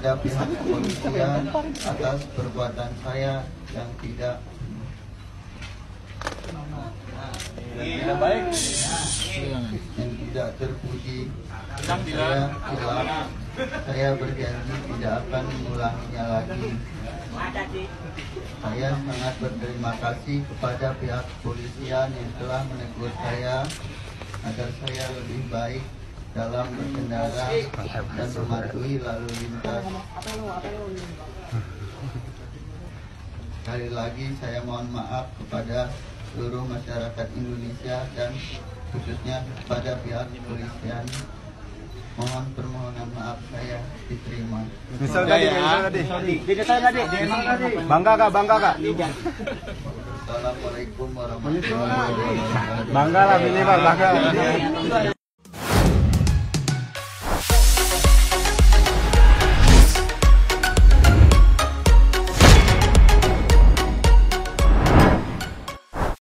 Ada pihak kepolisian atas perbuatan saya yang tidak baik, yang tidak terpuji. Saya berjanji tidak akan mengulanginya lagi. Saya sangat berterima kasih kepada pihak kepolisian yang telah menegur saya agar saya lebih baik dalam berkendara dan mematuhi lalu lintas. Sekali lagi saya mohon maaf kepada seluruh masyarakat Indonesia dan khususnya kepada pihak kepolisian. Mohon permohonan maaf saya diterima. Misal tadi, Bangga kak? Assalamualaikum warahmatullahi wabarakatuh. Bangga lah minimal, bangga.